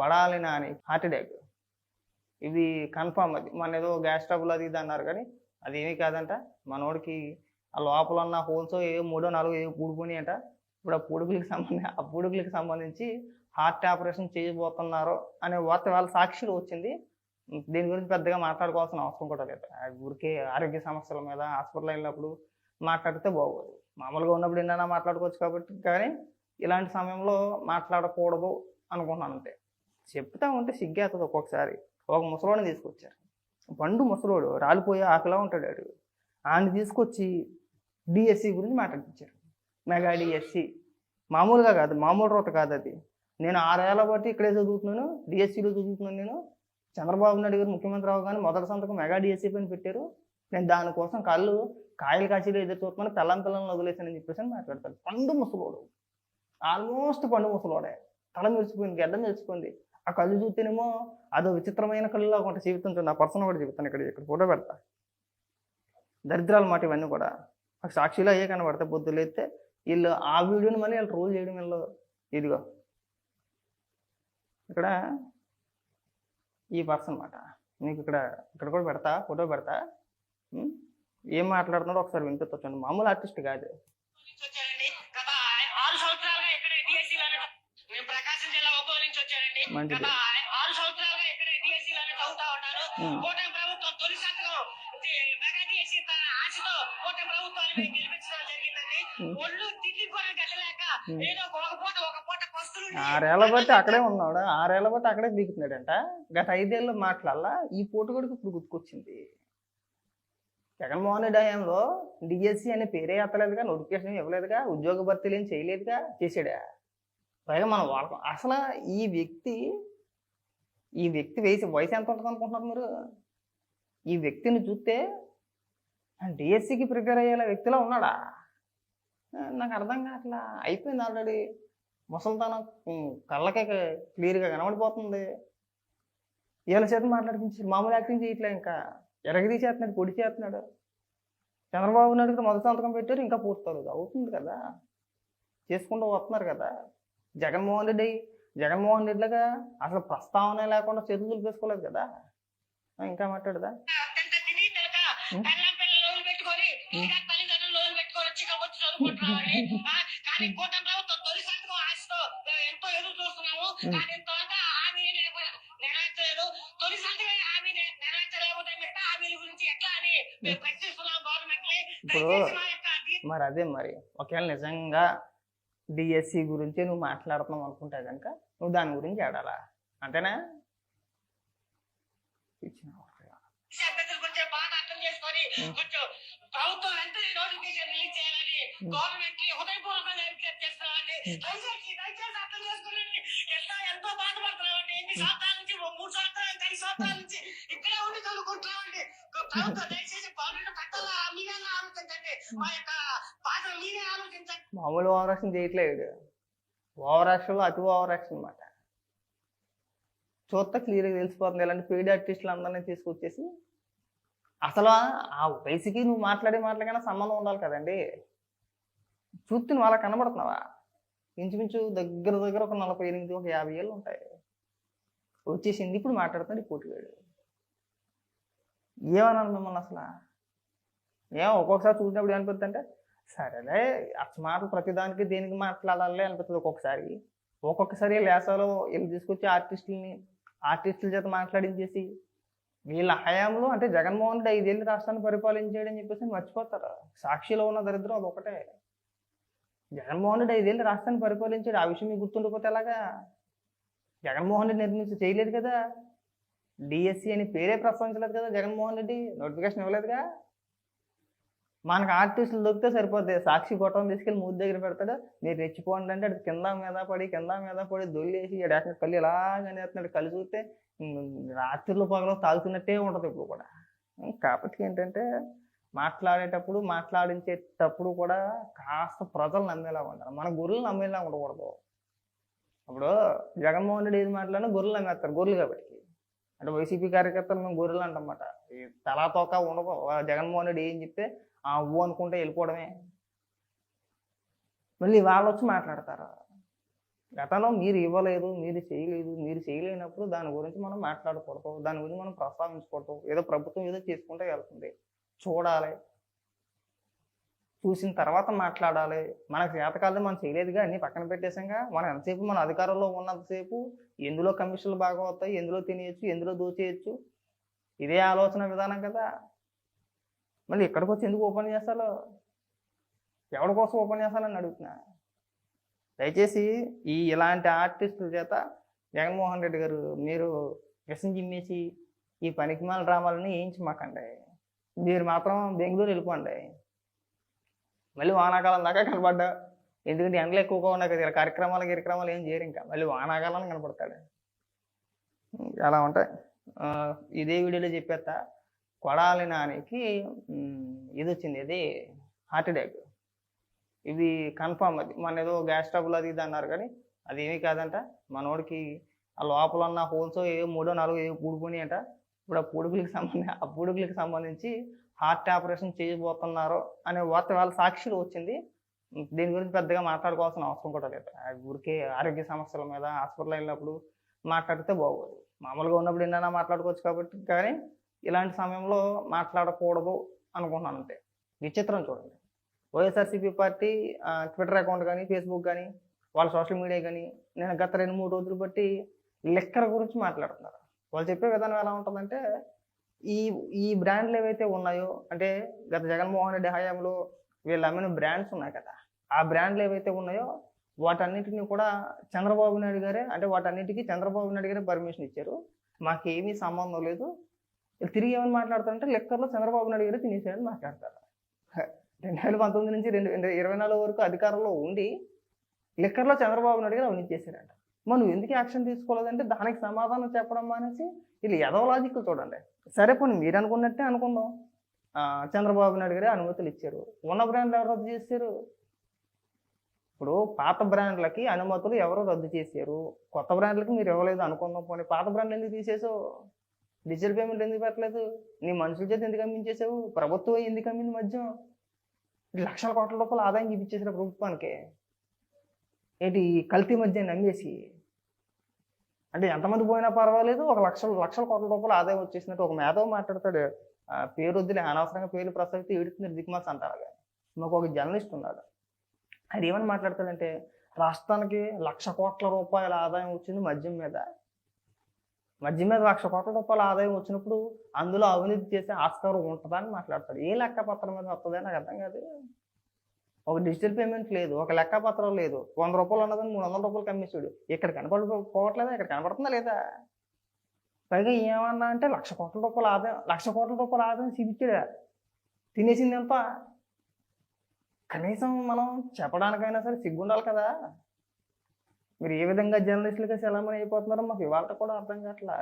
Kodali Nani heart attack. ఇది confirm. అది మన ఏదో గ్యాస్ ట్రబుల్ అది ఇది అన్నారు కానీ అది ఏమీ కాదంట. మనోడికి ఆ లోపల ఉన్న హోల్స్ ఏ 3 4 ఏ పూడిపోయినాయి అంట. ఇప్పుడు ఆ పూడుకులకి సంబంధించి హార్ట్ ఆపరేషన్ చేయబోతున్నారు అనే వార్త వాళ్ళ సాక్షిలో వచ్చింది. దీని గురించి పెద్దగా మాట్లాడుకోవాల్సిన అవసరం కూడా లేదు. ఊరికే ఆరోగ్య సమస్యల మీద హాస్పిటల్ వెళ్ళినప్పుడు మాట్లాడితే బాగోదు. మామూలుగా ఉన్నప్పుడు ఏంటన్నా మాట్లాడుకోవచ్చు కాబట్టి, కానీ ఇలాంటి సమయంలో మాట్లాడకూడదు అనుకున్నాను అంతే. చెప్తా ఉంటే సిగ్గేస్తుంది ఒక్కొక్కసారి. ఒక ముసలోడిని తీసుకొచ్చారు, పండు ముసలోడు, రాలిపోయే ఆకులా ఉంటాడు వాడు. ఆయన్ని తీసుకొచ్చి డిఎస్సి గురించి మాట్లాడించారు. మెగా డిఎస్సి మామూలుగా కాదు, మామూలు రోత కాదు అది. నేను 6 ఏళ్ల బట్టి ఇక్కడే చదువుతున్నాను, డిఎస్సిలో చదువుతున్నాను. నేను చంద్రబాబు నాయుడు గారు ముఖ్యమంత్రి అవగానే మొదటి సంతకం మెగా డిఎస్సి పైన పెట్టారు. నేను దానికోసం కాయలు కాశీలో ఎదురు చూస్తున్నాను, పిల్లలను వదిలేసానని చెప్పేసి అని మాట్లాడతాడు. పండు ముసలోడు, ఆల్మోస్ట్ పండు ముసలోడే. తల మెరిచిపోయింది, గడ్డ మెరిచిపోయింది. ఆ కళ్ళు చూస్తేనేమో అదో విచిత్రమైన కళ్ళులా కొంత జీవితం చూడండి. ఆ పర్సన్ కూడా చెబుతాను, ఇక్కడ ఫోటో పెడతా. దరిద్రాలు మాట ఇవన్నీ కూడా సాక్షిలో అయ్యే కనబడతాయి. పొద్దులు అయితే వీళ్ళు ఆ వీడియోని మళ్ళీ వీళ్ళు ట్రోల్ చేయడం వీళ్ళు. ఇదిగో ఇక్కడ ఈ పర్సన్ మాట మీకు ఇక్కడ కూడా పెడతా, ఫోటో పెడతా. ఏం మాట్లాడుతున్నాడో ఒకసారి వినిపించండి. మామూలు ఆర్టిస్ట్ కాదు. మంచిది. ఆరేళ్ల బట్టి అక్కడే ఉన్నాడు, 6 ఏళ్ల బట్టి అక్కడే దిగుతున్నాడంట. గత 5 ఏళ్ళు మాట్లాడాలా ఈ పోటు కూడా ఇప్పుడు గుర్తుకొచ్చింది. జగన్మోహన్ రెడ్డి హయాంలో డిఎస్సి అనే పేరే ఎత్తలేదుగా, నోటిఫికేషన్ ఇవ్వలేదుగా, ఉద్యోగ భర్తీలు ఏం చేయలేదుగా, చేసాడా? పైగా మనం వాడకం. అసలు ఈ వ్యక్తి వయసు ఎంత ఉంటుంది అనుకుంటున్నారు మీరు? ఈ వ్యక్తిని చూస్తే డిఎస్సికి ప్రిపేర్ అయ్యేలా వ్యక్తిలో ఉన్నాడా? నాకు అర్థం కావట్లా. అయిపోయింది ఆల్రెడీ. ముసలితనం కళ్ళకే క్లియర్గా కనబడిపోతుంది. వీళ్ళ చేత మాట్లాడిపించారు. మామూలు యాక్టింగ్ చేయట్లే, ఇంకా ఎరగదీసేస్తున్నాడు, పొడి చేస్తున్నాడు. చంద్రబాబు నాయుడు మొదటి సంతకం పెట్టారు, ఇంకా పూర్తవుతుంది. అవుతుంది కదా, చేసుకుంటూ వస్తున్నారు కదా. జగన్మోహన్ రెడ్డిలాగా అసలు ప్రస్తావన లేకుండా చేతులు దులిపేసుకోలేదు కదా. ఇంకా మాట్లాడదా? ఇప్పుడు మరి అదే, మరి ఒకవేళ నిజంగా డిఎస్సి గురించి నువ్వు మాట్లాడుతున్నావు అనుకుంటా కనుక నువ్వు దాని గురించి ఆడాలా అంతేనా? మామూలు ఓవర్ యాక్షన్ చేయట్లేదు. ఓవర్ యాక్షన్లో అతి ఓవర్ యాక్షన్ అనమాట. చూస్తే క్లియర్గా తెలిసిపోతుంది. ఇలాంటి పెయిడ్ ఆర్టిస్టులు అందరినీ తీసుకొచ్చేసి అసలు ఆ వయసుకి నువ్వు మాట్లాడే మాటలకైనా సంబంధం ఉండాలి కదండి. చూస్తే నువ్వు అలా కనబడుతున్నావా? ఇంచుమించు దగ్గర ఒక 48 ఒక 50 ఏళ్ళు ఉంటాయి. వచ్చేసింది ఇప్పుడు మాట్లాడుతున్నాడు ఈ పోటీగాడు. ఏమనాలి మిమ్మల్ని అసలు? ఒక్కొక్కసారి చూసినప్పుడు ఏమనిపిస్తుంది అంటే, సరేలే మాటలు ప్రతిదానికి దేనికి మాట్లాడాలి అనిపిస్తుంది ఒక్కొక్కసారి లేసాలో వీళ్ళు తీసుకొచ్చి ఆర్టిస్టుల చేత మాట్లాడించేసి వీళ్ళ హయాంలో అంటే జగన్మోహన్ రెడ్డి 5 ఏళ్ళు రాష్ట్రాన్ని పరిపాలించాడని చెప్పేసి మర్చిపోతారు. సాక్షిలో ఉన్న దరిద్రం అదొకటే. జగన్మోహన్ రెడ్డి 5 ఏళ్ళు రాష్ట్రాన్ని పరిపాలించాడు, ఆ విషయం మీకు గుర్తుండిపోతే ఎలాగా? జగన్మోహన్ రెడ్డి చేయలేదు కదా, డిఎస్సి అని పేరే ప్రస్తావించలేదు కదా జగన్మోహన్ రెడ్డి, నోటిఫికేషన్ ఇవ్వలేదుగా. మనకు ఆర్టిస్టులు దొరికితే సరిపోద్ది. సాక్షి ఫోటోని తీసుకెళ్ళి మూడు దగ్గర పెడతాడు, మీరు రెచ్చిపోండి అంటే అది కింద మీద పడి దొల్లేసి ఏడాక కళ్ళు ఇలాగనే వేస్తున్నాడు. కళ్ళు చూస్తే రాత్రిలో పగలో తాగుతున్నట్టే ఉంటుంది ఇప్పుడు కూడా. కాబట్టి ఏంటంటే మాట్లాడించేటప్పుడు కూడా కాస్త ప్రజలు నమ్మేలా ఉండాలి, మన గొర్రెలు నమ్మేలా ఉండకూడదు. ఇప్పుడు జగన్మోహన్ రెడ్డి ఏది మాట్లాడినా గొర్రెలు నమ్మేస్తారు, గొర్రెలు కాబట్టి. అంటే వైసీపీ కార్యకర్తలు మేము గొర్రెలు అంటమాట. ఈ తలా తోక ఉండదు. జగన్మోహన్ రెడ్డి ఏం చెప్తే అవ్వు అనుకుంటే వెళ్ళిపోవడమే. మళ్ళీ వాళ్ళు వచ్చి మాట్లాడతారు. గతంలో మీరు ఇవ్వలేదు, మీరు చేయలేదు, మీరు చేయలేనప్పుడు దాని గురించి మనం మాట్లాడకూడదు. దాని గురించి మనం ప్రస్తావించకూడదు. ఏదో ప్రభుత్వం ఏదో చేసుకుంటే వెళ్తుంది. చూడాలి. చూసిన తర్వాత మాట్లాడాలి. మనకు చేతకాలేదు మనం చేయలేదుగా అన్నీ పక్కన పెట్టేసాంగా. మనం ఎంతసేపు మన అధికారంలో ఉన్నంతసేపు ఎందులో కమిషన్లు బాగా వస్తాయి, ఎందులో తినేయొచ్చు, ఎందులో దోచేయొచ్చు. ఇదే ఆలోచన విధానం కదా! మళ్ళీ ఇక్కడికొచ్చి ఎందుకు ఓపెన్ చేస్తారో, ఎవడి కోసం ఓపెన్ చేస్తారని అడుగుతున్నా. దయచేసి ఇలాంటి ఆర్టిస్టుల చేత జగన్మోహన్ రెడ్డి గారు మీరు విషం చిమ్మేసి ఈ పనికిమాల డ్రామాలని వేయించమాకండి. మీరు మాత్రం బెంగళూరు వెళ్ళిపోండి. మళ్ళీ వానాకాలం దాకా కనపడ్డా. ఎందుకంటే ఎండలు ఎక్కువగా ఉన్నాయి కదా, కార్యక్రమాలు ఏం చేయరు. ఇంకా మళ్ళీ వానాకాలం కనపడతాడు. అలా ఉంటాయి. ఇదే వీడియోలో చెప్పేస్తా. కొడాలి నానికి ఇది వచ్చింది, ఇది హార్ట్ అటాక్. ఇది కన్ఫామ్. అది మన ఏదో గ్యాస్ ట్రబుల్ అది ఇది అన్నారు కానీ అది ఏమీ కాదంట. మనోడికి ఆ లోపల ఉన్న హోల్స్ ఏ 3, 4 పూడిపోయినాయి అంట. ఇప్పుడు ఆ పూడుకులకి సంబంధించి హార్ట్ ఆపరేషన్ చేయబోతున్నారు అనే వార్త వాళ్ళ సాక్షిలో వచ్చింది. దీని గురించి పెద్దగా మాట్లాడుకోవాల్సిన అవసరం కూడా లేదు. ఊరికే ఆరోగ్య సమస్యల మీద హాస్పిటల్ వెళ్ళినప్పుడు మాట్లాడితే బాగోదు. మామూలుగా ఉన్నప్పుడు ఏమైనా మాట్లాడుకోవచ్చు కాబట్టి, కానీ ఇలాంటి సమయంలో మాట్లాడకూడదు అనుకుంటున్నాను అంతే. విచిత్రం చూడండి. వైఎస్ఆర్సీపీ పార్టీ ట్విట్టర్ అకౌంట్ కానీ, ఫేస్బుక్ కానీ, వాళ్ళ సోషల్ మీడియా కానీ నేను గత 2-3 రోజులు బట్టి లిక్కర్ గురించి మాట్లాడుతున్నారు. వాళ్ళు చెప్పే విధానం ఎలా ఉంటుందంటే, ఈ బ్రాండ్లు ఏవైతే ఉన్నాయో, అంటే గత జగన్మోహన్ రెడ్డి హయాంలో వీళ్ళు అమ్మిన బ్రాండ్స్ ఉన్నాయి కదా, ఆ బ్రాండ్లు ఏవైతే ఉన్నాయో వాటన్నిటిని కూడా చంద్రబాబు నాయుడు గారే, అంటే వాటన్నిటికీ చంద్రబాబు నాయుడు గారే పర్మిషన్ ఇచ్చారు. మాకేమీ సంబంధం లేదు. తిరిగి ఏమని మాట్లాడతారంటే, లిక్కర్లో చంద్రబాబు నాయుడు గారే తినేసారని మాట్లాడతారు. 2019 నుంచి 2024 వరకు అధికారంలో ఉండి లిక్కర్లో చంద్రబాబు నాయుడు గారు అవినీతి చేశారంట. మనం ఎందుకు యాక్షన్ తీసుకోలేదంటే దానికి సమాధానం చెప్పడం మానేసి వీళ్ళు ఎదవ లాజిక్లు చూడండి. సరే పోనీ మీరు అనుకున్నట్టే అనుకుందాం. చంద్రబాబు నాయుడు గారే అనుమతులు ఇచ్చారు. ఉన్న బ్రాండ్లు ఎవరు రద్దు చేశారు? ఇప్పుడు పాత బ్రాండ్లకి అనుమతులు ఎవరు రద్దు చేశారు? కొత్త బ్రాండ్లకి మీరు ఇవ్వలేదు అనుకుందాం. పోనీ పాత బ్రాండ్లు ఎందుకు తీసేసావు? డిజిటల్ పేమెంట్ ఎందుకు పెట్టలేదు? నీ మనుషుల చేత ఎందుకు అమ్మించేసావు? ప్రభుత్వం ఎందుకు అమ్మింది మద్యం? లక్షల కోట్ల రూపాయలు ఆదాయం చూపించేసిన ప్రభుత్వానికి ఏంటి కల్తీ మద్యాన్ని అమ్మేసి. అంటే ఎంతమంది పోయినా పర్వాలేదు, ఒక లక్షల కోట్ల రూపాయలు ఆదాయం వచ్చేసినట్టు ఒక మేధావి మాట్లాడతాడు. పేరు వద్దులే, అనవసరంగా పేర్లు ప్రసక్తి ఏడుతున్నారు దిక్మాస్ అంటారు. కానీ మాకు ఒక జర్నలిస్ట్ ఉన్నాడు. అది ఏమని మాట్లాడతాడంటే, రాష్ట్రానికి 1,00,000 కోట్ల రూపాయల ఆదాయం వచ్చింది మద్యం మీద. 1,00,000 కోట్ల రూపాయల ఆదాయం వచ్చినప్పుడు అందులో అవినీతి చేసే ఆస్కారం ఉంటుందా అని మాట్లాడతాడు. ఏ లెక్కపత్రం మీద వస్తుందని నాకు అర్థం కాదు. ఒక డిజిటల్ పేమెంట్ లేదు, ఒక లెక్కపత్రం లేదు. 100 రూపాయలు ఉన్నదని 300 రూపాయలు కమ్మేసాడు. ఇక్కడ కనపడిపోవట్లేదా? ఇక్కడ కనపడుతుందా లేదా? పైగా ఏమన్నా అంటే 1,00,000 కోట్ల రూపాయల ఆదాయం, 1,00,000 కోట్ల రూపాయల ఆదాయం చూపించాడా? తినేసింది ఎంత? కనీసం మనం చెప్పడానికైనా సరే సిగ్గుండాలి కదా. మీరు ఏ విధంగా జర్నలిస్టులుగా సెలమని అయిపోతున్నారో మాకు ఇవాళ కూడా అర్థం కావట్లా.